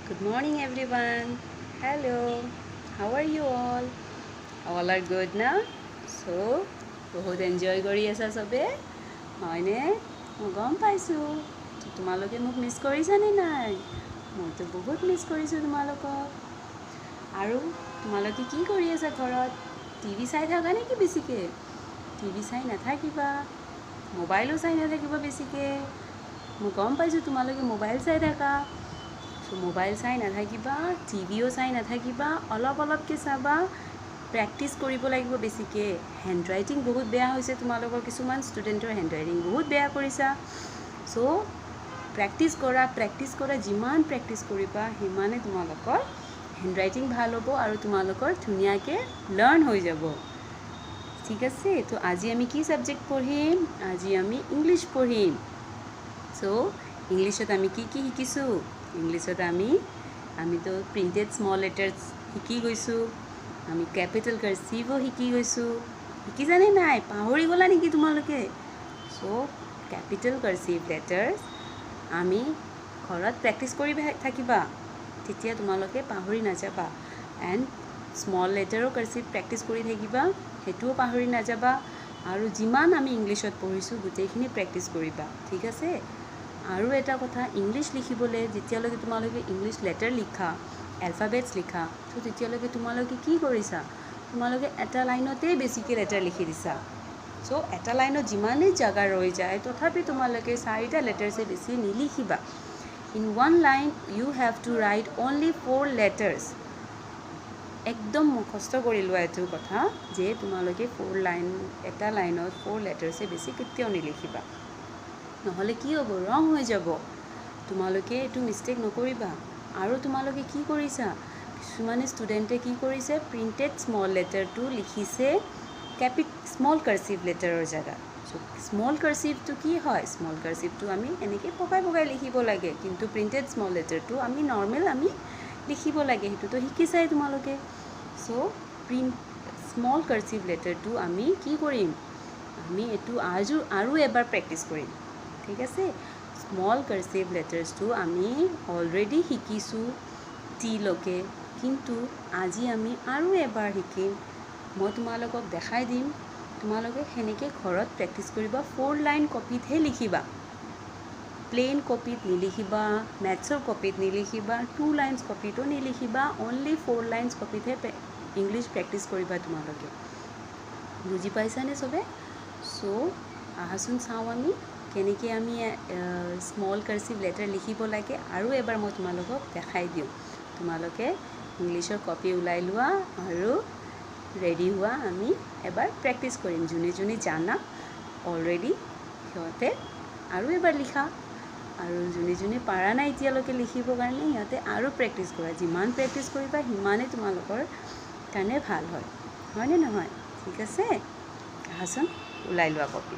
Good morning, everyone. Hello. How are you all? All are good না? So, বহুত enjoy কৰি আছা চবে হয়নে? মই গম পাইছোঁ। তোমালোকে মোক মিছ কৰিছানে নাই? মইতো বহুত মিছ কৰিছোঁ তোমালোকক। আৰু তোমালোকে কি কৰি আছা ঘৰত? টিভি চাই থাকা নেকি বেছিকৈ? টিভি চাই নাথাকিবা, মোবাইলো চাই নাথাকিবা বেছিকৈ। মই গম পাইছোঁ তোমালোকে মোবাইল চাই থাকা। মোবাইল চাই নাথাকিবা, টিভিও চাই নাথাকিবা, অলপকৈ চাবা, প্ৰেক্টিচ কৰিব লাগিব বেছিকৈ। হেণ্ড ৰাইটিং বহুত বেয়া হৈছে তোমালোকৰ, কিছুমান ষ্টুডেণ্টৰ হেণ্ড ৰাইটিং বহুত বেয়া কৰিছা। চ' প্ৰেক্টিচ কৰা, যিমান প্ৰেক্টিচ কৰিবা সিমানে তোমালোকৰ হেণ্ড ৰাইটিং ভাল হ'ব আৰু তোমালোকৰ ধুনীয়াকৈ লাৰ্ণ হৈ যাব। ঠিক আছে, তো আজি আমি কি ছাবজেক্ট পঢ়িম? আজি আমি ইংলিছ পঢ়িম। চ' ইংলিছত আমি কি শিকিছোঁ? ইংলিছত আমিতো প্ৰিণ্টেড স্মল লেটাৰ্ছ শিকি গৈছোঁ, আমি কেপিটেল কাৰ্চিভো শিকি গৈছোঁ। শিকিছানে নাই? পাহৰি গ'লা নেকি তোমালোকে? চ' কেপিটেল কাৰ্চিভ লেটাৰ্ছ আমি ঘৰত প্ৰেক্টিচ কৰি থাকিবা, তেতিয়া তোমালোকে পাহৰি নাযাবা। এণ্ড স্মল লেটাৰো কাৰ্চিভ প্ৰেক্টিচ কৰি থাকিবা, সেইটোও পাহৰি নাযাবা। আৰু যিমান আমি ইংলিছত পঢ়িছোঁ গোটেইখিনি প্ৰেক্টিচ কৰিবা, ঠিক আছে? আৰু এটা কথা, ইংলিছ লিখিবলৈ যেতিয়ালৈকে তোমালোকে ইংলিছ লেটাৰ লিখা, এলফাবেটছ লিখা, ত' তেতিয়ালৈকে তোমালোকে কি কৰিছা? তোমালোকে এটা লাইনতেই বেছিকৈ লেটাৰ লিখি দিছা। চ' এটা লাইনত যিমানেই জাগা ৰৈ যায় তথাপি তোমালোকে 4টা লেটাৰ্ছে বেছি নিলিখিবা। In one line you have to write only 4 letters. একদম মুখস্থ কৰি লোৱা এইটো কথা যে তোমালোকে এটা লাইনত 4 লেটাৰ্ছে বেছি কেতিয়াও নিলিখিবা, নহ'লে কি হ'ব? ৰং হৈ যাব। তোমালোকে এইটো মিষ্টেক নকৰিবা। আৰু তোমালোকে কি কৰিছা? কিছুমানে ষ্টুডেণ্টে কি কৰিছে? প্ৰিণ্টেড স্মল লেটাৰটো লিখিছে স্মল কাৰ্চিভ লেটাৰৰ জেগাত। চ' স্মল কাৰ্চিভটো কি হয়? স্মল কাৰ্চিভটো আমি এনেকৈ পকাই লিখিব লাগে, কিন্তু প্ৰিণ্টেড স্মল লেটাৰটো আমি নৰ্মেল লিখিব লাগে। সেইটোতো শিকিছাই তোমালোকে। চ' স্মল কাৰ্চিভ লেটাৰটো আমি কি কৰিম? আমি এইটো আৰু এবাৰ প্ৰেক্টিচ কৰিম, ঠিক আছে? স্মল কাৰ্চিভ লেটাৰ্ছটো আমি অলৰেডি শিকিছোঁ টিলৈকে, কিন্তু আজি আমি আৰু এবাৰ শিকিম। মই তোমালোকক দেখাই দিম, তোমালোকে সেনেকৈ ঘৰত প্ৰেক্টিচ কৰিবা। 4 লাইন কপিতহে লিখিবা, প্লেইন কপিত নিলিখিবা, মেথছৰ কপিত নিলিখিবা, 2 লাইনছ কপিতো নিলিখিবা, অনলি 4 লাইনছ কপিতহে ইংলিছ প্ৰেক্টিচ কৰিবা তোমালোকে। বুজি পাইছানে চবে? চ' আহাচোন চাওঁ আমি কেনেকৈ আমি স্মল কাৰ্চিভ লেটাৰ লিখিব লাগে। আৰু এবাৰ মই তোমালোকক দেখাই দিওঁ। তোমালোকে ইংলিছৰ কপি ওলাই লোৱা আৰু ৰেডি হোৱা, আমি এবাৰ প্ৰেক্টিচ কৰিম। যোনে জানা অলৰেডি সিহঁতে আৰু এবাৰ লিখা, আৰু যোনে পাৰা নাই এতিয়ালৈকে লিখিবৰ কাৰণে সিহঁতে আৰু প্ৰেক্টিচ কৰা। যিমান প্ৰেক্টিচ কৰিবা সিমানেই তোমালোকৰ কাৰণে ভাল হয়, হয়নে নহয়? ঠিক আছে, আহাচোন ওলাই লোৱা কপি।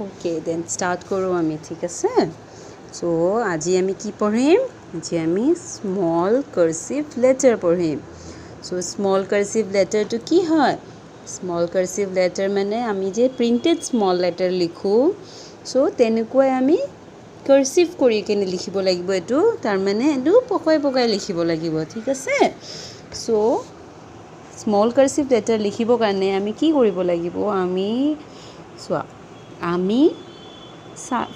অ'কে, দেন ষ্টাৰ্ট কৰোঁ আমি, ঠিক আছে? চ' আজি আমি কি পঢ়িম? আজি আমি স্মল কাৰ্চিভ লেটাৰ পঢ়িম। চ' স্মল কাৰ্চিভ লেটাৰটো কি হয়? স্মল কাৰ্চিভ লেটাৰ মানে আমি যে প্ৰিণ্টেড স্মল লেটাৰ লিখোঁ, চ' তেনেকুৱাই আমি কাৰ্চিভ কৰি কিনে লিখিব লাগিব। এইটো তাৰমানে এইটো পকাই লিখিব লাগিব, ঠিক আছে? চ' স্মল কাৰ্চিভ লেটাৰ লিখিবৰ কাৰণে আমি কি কৰিব লাগিব? আমি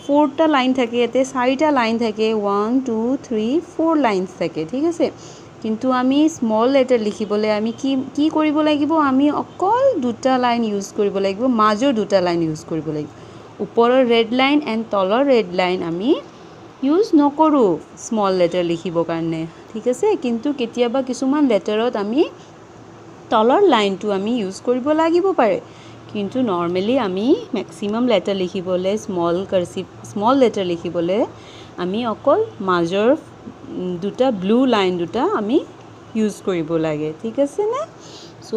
4টা লাইন থাকে, ইয়াতে 4টা লাইন থাকে, 1 2 3 4 লাইনছ থাকে, ঠিক আছে? কিন্তু আমি স্মল লেটাৰ লিখিবলৈ আমি কি কৰিব লাগিব? আমি অকল 2টা লাইন ইউজ কৰিব লাগিব, মাজৰ 2টা লাইন ইউজ কৰিব লাগিব। ওপৰৰ ৰেড লাইন এণ্ড তলৰ ৰেড লাইন আমি ইউজ নকৰোঁ স্মল লেটাৰ লিখিবৰ কাৰণে, ঠিক আছে? কিন্তু কেতিয়াবা কিছুমান লেটাৰত আমি তলৰ লাইনটো আমি ইউজ কৰিব লাগিব পাৰে, কিন্তু নৰ্মেলি আমি মেক্সিমাম লেটাৰ লিখিবলৈ স্মল লেটাৰ লিখিবলৈ আমি অকল মাজৰ 2টা ব্লু লাইন আমি ইউজ কৰিব লাগে, ঠিক আছেনে? চ'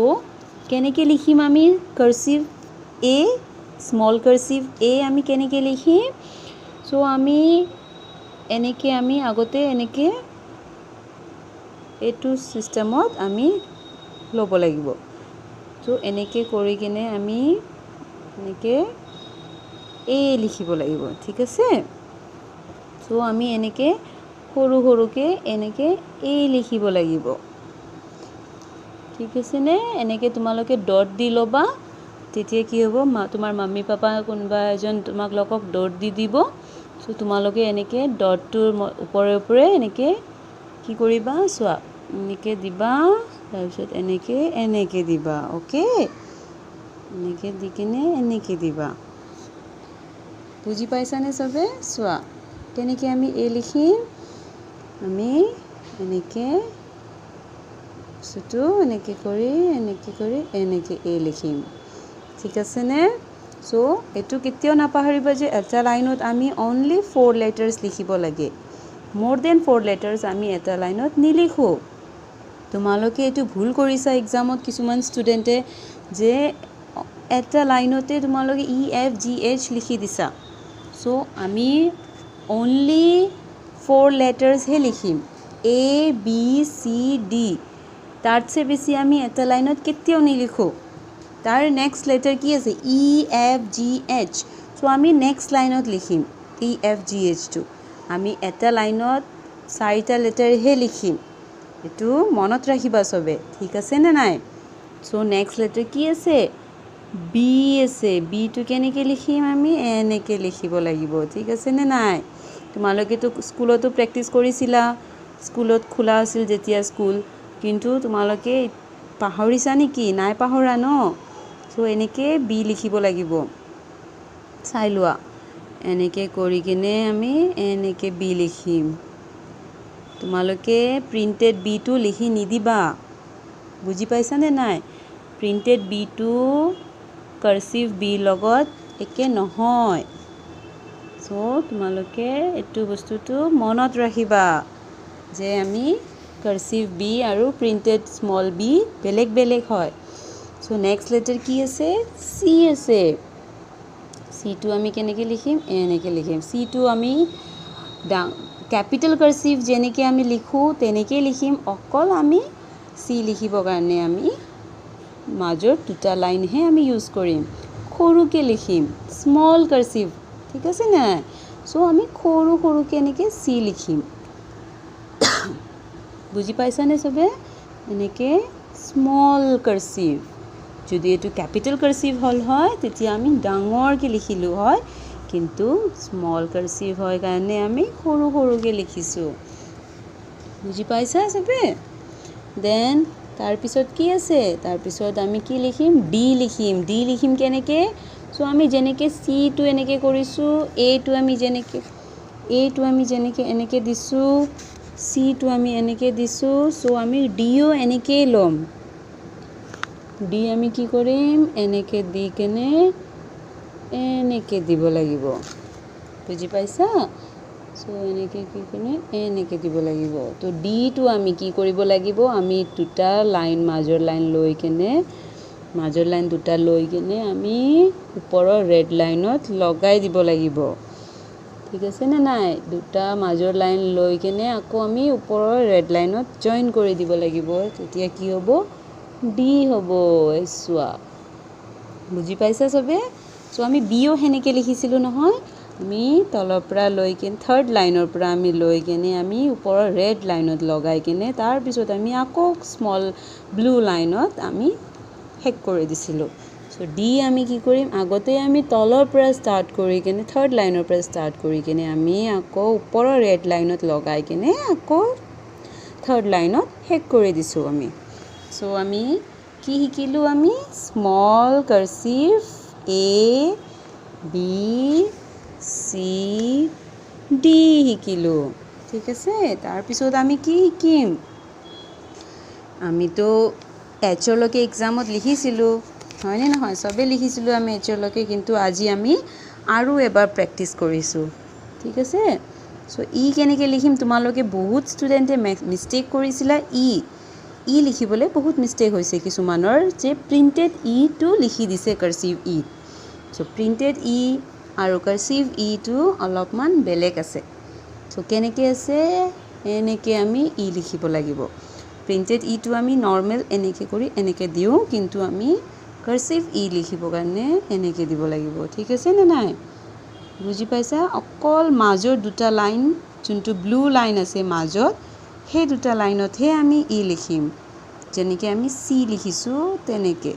কেনেকৈ লিখিম আমি কাৰ্চিভ এ? স্মল কাৰ্চিভ এ আমি কেনেকৈ লিখিম? চ' আমি আগতে এনেকৈ এইটো ছিষ্টেমত আমি ল'ব লাগিব। চ' এনেকৈ কৰি কিনে আমি এনেকৈ এ লিখিব লাগিব, ঠিক আছে? চ' আমি এনেকৈ সৰু সৰুকৈ এনেকৈ এ লিখিব লাগিব ঠিক আছে নে এনেকৈ তোমালোকে ডট দি ল'বা তেতিয়া কি হ'ব তোমাৰ মাম্মী পাপা কোনোবা এজন তোমালোকক ডট দি দিব সো তোমালোকে এনেকৈ ডটটোৰ ওপৰে ওপৰে এনেকৈ কি কৰিবা চোৱা এনেকৈ দিবা তাৰপিছত এনেকৈ দিবা ওকে এনেকৈ দি কিনে এনেকৈ দিবা বুজি পাইছানে চবে চোৱা কেনেকৈ আমি এ লিখিম আমি এনেকৈ বস্তুটো এনেকৈ কৰি এনেকৈ এ লিখিম ঠিক আছে নে সো এটো কেতিয়াও নাপাহৰিবা যে এটা লাইনত আমি অনলি 4 লেটাৰ্স লিখিব লাগে more than 4 লেটাৰ্স আমি এটা লাইনত নিলিখো তোমালোকে এটো ভুল কৰিছা এক্সামত কিছুমান ষ্টুডেন্টে যে এটা লাইনতে তোমালোকে ই এফ জি এইচ লিখি দিছা সো আমি অনলি 4 লেটাৰ্স হে লিখিম এ বি সি ডি তাতছে বেছি আমি এটা লাইনত কেতিয়াও নিলিখো তার নেক্সট লেটার কি আছে E F G H so আমি নেক্সট লাইনত লিখিম ই এফ জি এইচ টু আমি এটা লাইনত 4টা লেটাৰ হে লিখিম এটো মনত ৰাখিবা সবে ঠিক আছে নে নাই সো নেক্সট লেটাৰ কি আছে বি আছে বি টু কেনেকৈ লিখিম আমি এনেকৈ লিখিব লাগিব ঠিক আছে নে নাই তোমালোকে তো স্কুলতো প্ৰেক্টিছ কৰিছিলা স্কুলত খোলা আছিল যেতিয়া স্কুল কিন্তু তোমালোকে পাহৰিছা নেকি নাই পাহৰা ন সো এনেকৈ বি লিখিব লাগিব চাই লোৱা এনেকৈ কৰি কিনে আমি এনেকৈ বি লিখিম তোমালোকে প্ৰিন্টেড বি টু লিখি নিদিবা বুজি পাইছানে নাই প্ৰিন্টেড বি টু কাৰ্সিভ বি লগত একে নহয় সো তোমালোকে এটো বস্তুটো মনত ৰাখিবা যে আমি কাৰ্সিভ বি আৰু প্ৰিন্টেড স্মল বি বেলেগ বেলেগ হয় সো নেক্সট লেটাৰ কি আছে সি আছে সি টু আমি কেনেকৈ লিখিম এনেকৈ লিখিম সি টু আমি ক্যাপিটাল কাৰ্সিভ যেনেকৈ আমি লিখো তেনেকৈ লিখিম অকল আমি সি লিখিবৰ কাৰণে আমি মাজৰ দুটা লাইনহে আমি ইউজ কৰিম সৰুকৈ লিখিম স্মল কাৰ্সিভ ঠিক আছে না সো আমি সৰুকৈ এনেকৈ সি লিখিম বুজি পাইছানে সবে এনেকৈ স্মল কাৰ্সিভ যদি এটো ক্যাপিটাল কাৰ্সিভ হল হয় তেতিয়া আমি ডাঙৰকৈ লিখিলো হয় কিন্তু স্মল কাৰ্সিভ হয় কাৰণে আমি সৰুকৈ লিখিছো বুজি পাইছা সবে দেন তাৰ পিছত কি আছে তাৰ পিছত আমি কি লিখিম ডি লিখিম কেনেকৈ সো আমি যেনেকৈ সি টু এনেকৈ কৰিছো এ টু আমি যেনেকৈ এনেকৈ দিছো সি টু আমি এনেকৈ দিছো সো আমি ডিও এনেকৈ লম ডি আমি কি কৰিম এনেকৈ দি কেনে এনেকৈ দিব লাগিব বুজি পাইছা সো এনেকৈ কি কেনে এনেকৈ দিব লাগিব তো ডি টু আমি কি কৰিব লাগিব আমি দুটা লাইন মাজৰ লাইন দুটা লৈ কেনে আমি ওপৰৰ ৰেড লাইনত লগাই দিব লাগিব ঠিক আছে না নাই দুটা মাজৰ লাইন লৈ কেনে আকৌ আমি ওপৰৰ ৰেড লাইনত জয়েন কৰি দিব লাগিব তেতিয়া কি হ'ব ডি হ'ব এসোৱা বুজি পাইছা সবে সো আমি বিও হেনেকৈ লিখিছিলো নহয় আমি তলৰ পৰা লৈ কেনে থাৰ্ড লাইনৰ পৰা আমি লৈ কেনে আমি ওপৰৰ ৰেড লাইনত লগাই কেনে তাৰ পিছত আমি আকৌ স্মল ব্লু লাইনত আমি হেক কৰি দিছিলো সো ডি আমি কি কৰিম আগতে আমি তলৰ পৰা ষ্টাৰ্ট কৰি কেনে থাৰ্ড লাইনৰ পৰা ষ্টাৰ্ট কৰি কেনে আমি আকৌ ওপৰৰ ৰেড লাইনত লগাই কেনে আকৌ থাৰ্ড লাইনত হেক কৰি দিছো আমি সো আমি কি শিকিলো আমি small কাৰ্সিভ A B C D শিকিলো ঠিক আছে তাৰ পিছত আমি কি শিকিম আমিতো এইচৰ লৈকে এক্সামত লিখিছিলো হয়নে নহয় সবে লিখিছিলো আমি এইচৰ লৈকে কিন্তু আজি আমি আৰু এবাৰ প্ৰেক্টিছ কৰিছো ঠিক আছে সো ই কেনেকৈ লিখিম তোমালোকে বহুত ষ্টুডেন্টে মিস্টেক কৰিছিলা ই লিখিবলৈ বহুত মিস্টেক হৈছে কিছুমানৰ যে প্ৰিন্টেড ই টু লিখি দিছে কাৰ্সিভ ই সো প্ৰিন্টেড ই আৰু কাৰ্সিভ ই টু অলপমান বেলেগ আছে সো কেনেকৈ আছে এনেকৈ আমি ই লিখিব লাগিব প্ৰিন্টেড ই টু আমি নৰ্মেল এনেকৈ কৰি এনেকৈ দিও কিন্তু আমি কাৰ্সিভ ই লিখিবৰ কাৰণে এনেকৈ দিব লাগিব ঠিক আছে নে নাই বুজি পাইছা অকল মাজৰ দুটা লাইন যোনটো ব্লু লাইন আছে মাজত সেই দুটা লাইনতহে আমি ই লিখিম যেনেকৈ আমি চি লিখিছোঁ তেনেকৈ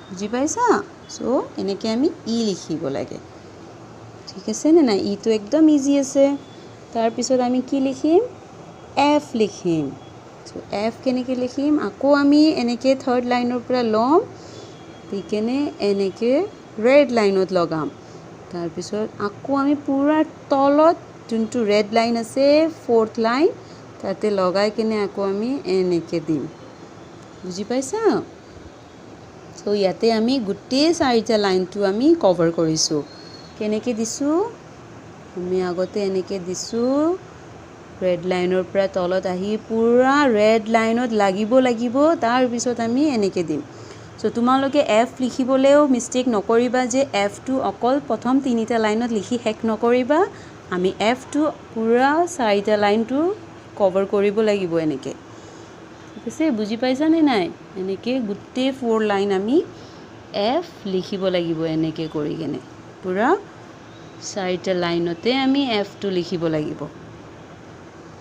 বুজি পাইছা সো এনেকৈ আমি ই লিখিব লাগে ঠিক আছে নে নাই ইটো একদম ইজি আছে তাৰপিছত আমি কি লিখিম এফ লিখিম সো এফ কেনেকৈ লিখিম আকৌ আমি এনেকৈ থাৰ্ড লাইনৰ পৰা ল'ম দিকেনে এনেকৈ ৰেড লাইনত লগাম তাৰপিছত আকৌ আমি পুৰা তলত যোনটো ৰেড লাইন আছে ফ'ৰ্থ লাইন তাতে লগাই কিনে আকৌ আমি এনেকৈ দিম বুজি পাইছা সো ইয়াতে আমি গোটেই চাৰিটা লাইনটো আমি কভাৰ কৰিছোঁ কেনেকৈ দিছোঁ আমি আগতে এনেকৈ দিছোঁ ৰেড লাইনৰ পৰা তলত আহি পুৰা ৰেড লাইনত লাগিব তাৰপিছত আমি এনেকৈ দিম সো তোমালোকে এফ লিখিবলৈও মিষ্টেক নকৰিবা যে এফটো অকল প্ৰথম তিনিটা লাইনত লিখি শেষ নকৰিবা আমি এফটো পুৰা চাৰিটা লাইনটো কভাৰ কৰিব লাগিব এনেকৈ ঠিক আছে বুজি পাইছানে নাই এনেকৈ গোটেই 4 লাইন আমি এফ লিখিব লাগিব এনেকৈ কৰি কেনে পুৰা চাৰিটা লাইনতে আমি এফটো লিখিব লাগিব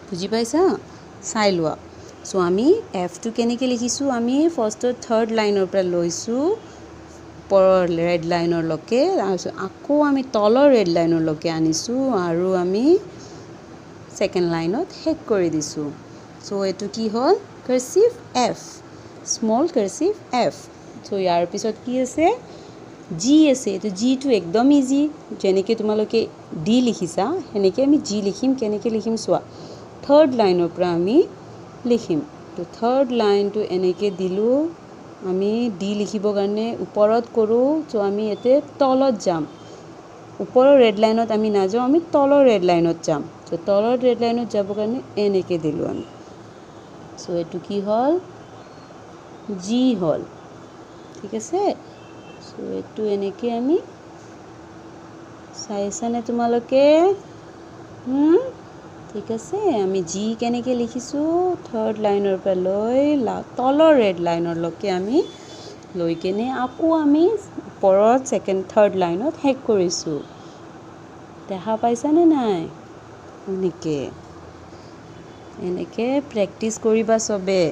বুজি পাইছা চাই লোৱা সো আমি এফটো কেনেকৈ লিখিছোঁ আমি ফাৰ্ষ্টত থাৰ্ড লাইনৰ পৰা লৈছোঁ ওপৰৰ ৰেড লাইনৰলৈকে তাৰপিছত আকৌ আমি তলৰ ৰেড লাইনৰলৈকে আনিছোঁ আৰু আমি ছেকেণ্ড লাইনত শেষ কৰি দিছোঁ সো এইটো কি হ'ল cursive F small cursive F so ইয়াৰ পিছত কি আছে জি আছে এইটো জিটো একদম ইজি যেনেকৈ তোমালোকে ডি লিখিছা সেনেকৈ আমি জি লিখিম কেনেকৈ লিখিম চোৱা থাৰ্ড লাইনৰ পৰা আমি লিখিম তো থাৰ্ড লাইনটো এনেকৈ দিলোঁ আমি ডি লিখিবৰ কাৰণে ওপৰত কৰোঁ তো আমি ইয়াতে তলত যাম ওপৰৰ ৰেড লাইনত আমি নাযাওঁ আমি তলৰ ৰেড লাইনত যাম তো তলৰ ৰেড লাইনত যাবৰ কাৰণে এনেকৈ দিলোঁ আমি সো এইটো কি হ'ল জি হ'ল ঠিক আছে সো এইটো এনেকৈ আমি চাইছানে তোমালোকে ঠিক আছে আমি জি কেনেকৈ লিখিছোঁ থাৰ্ড লাইনৰ পৰা লৈ তলৰ ৰেড লাইনৰলৈকে আমি লৈ কেনে আকৌ আমি ওপৰত ছেকেণ্ড থাৰ্ড লাইনত শেষ কৰিছোঁ দেখা পাইছানে নাই এনেকৈ প্ৰেক্টিছ কৰিবা চবে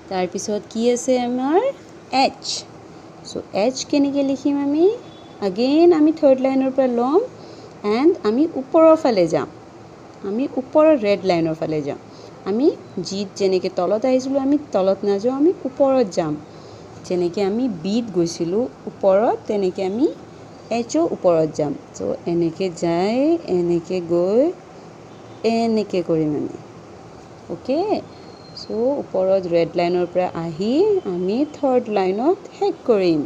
তাৰপিছত কি আছে আমাৰ এইচ সো এইচ কেনেকৈ লিখিম আমি আগেইন আমি থাৰ্ড লাইনৰ পৰা ল'ম এণ্ড আমি ওপৰৰ ফালে যাম আমি ওপৰৰ ৰেড লাইনৰ ফালে যাম আমি জিত যেনেকৈ তলত আহিছিলোঁ আমি তলত নাযাওঁ আমি ওপৰত যাম যেনেকৈ আমি বিত গৈছিলোঁ ওপৰত তেনেকৈ আমি এইচো ওপৰত যাম তো এনেকৈ যাই এনেকৈ গৈ এনেকৈ কৰিম আমি অ'কে সো ওপৰত ৰেড লাইনৰ পৰা আহি আমি থাৰ্ড লাইনত শেষ কৰিম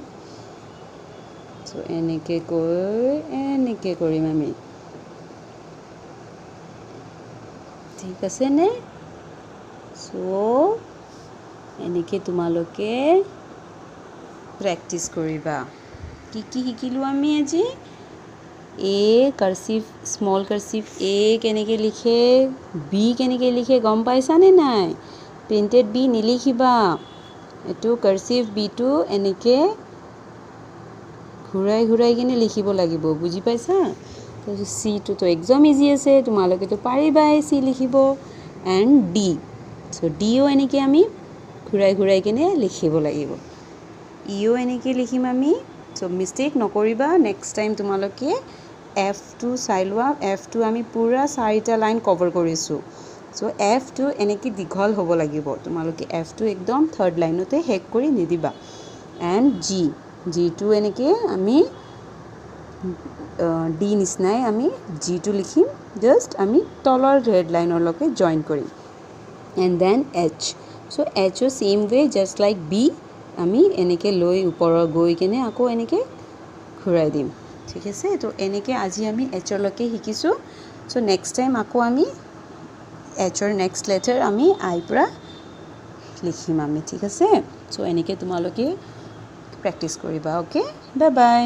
সো এনেকৈ গৈ এনেকৈ কৰিম আমি ঠিক আছেনে সো এনেকৈ তোমালোকে প্ৰেক্টিছ কৰিবা কি কি শিকিলোঁ আমি আজি এ কাৰ্চিভ স্মল কাৰ্চিভ এ কেনেকৈ লিখে বি কেনেকৈ লিখে গম পাইছানে নাই প্ৰিণ্টেড বি নিলিখিবা এইটো কাৰ্চিভ বিটো এনেকৈ ঘূৰাই কিনে লিখিব লাগিব বুজি পাইছা তাৰপিছত চিটোতো একদম ইজি আছে তোমালোকেতো পাৰিবাই চি লিখিব এণ্ড ডি সো ডিও এনেকৈ আমি ঘূৰাই কিনে লিখিব লাগিব ইও এনেকৈ লিখিম আমি সো মিষ্টেক নকৰিবা নেক্সট টাইম তোমালোকে এফটো চাই লোৱা এফটো আমি পুৰা চাৰিটা লাইন কভাৰ কৰিছোঁ সো এফটো এনেকৈ দীঘল হ'ব লাগিব তোমালোকে এফটো একদম থাৰ্ড লাইনতে শেষ কৰি নিদিবা এণ্ড জিটো এনেকৈ আমি ডি নিচিনাই আমি জিটো লিখিম জাষ্ট আমি তলৰ ৰেড লাইনৰলৈকে জইন কৰিম এণ্ড দেন এইচ সো এইচো same way just like B আমি এনেকৈ লৈ ওপৰৰ গৈ কিনে আকৌ এনেকৈ ঘূৰাই দিম ঠিক আছে তো এনেকৈ আজি আমি এইচৰলৈকে শিকিছোঁ সো নেক্সট টাইম আকৌ আমি এইচৰ নেক্সট লেটাৰ আমি আইৰ পৰা লিখিম আমি ঠিক আছে সো এনেকৈ তোমালোকে প্ৰেক্টিছ কৰিবা অ'কে বাই বাই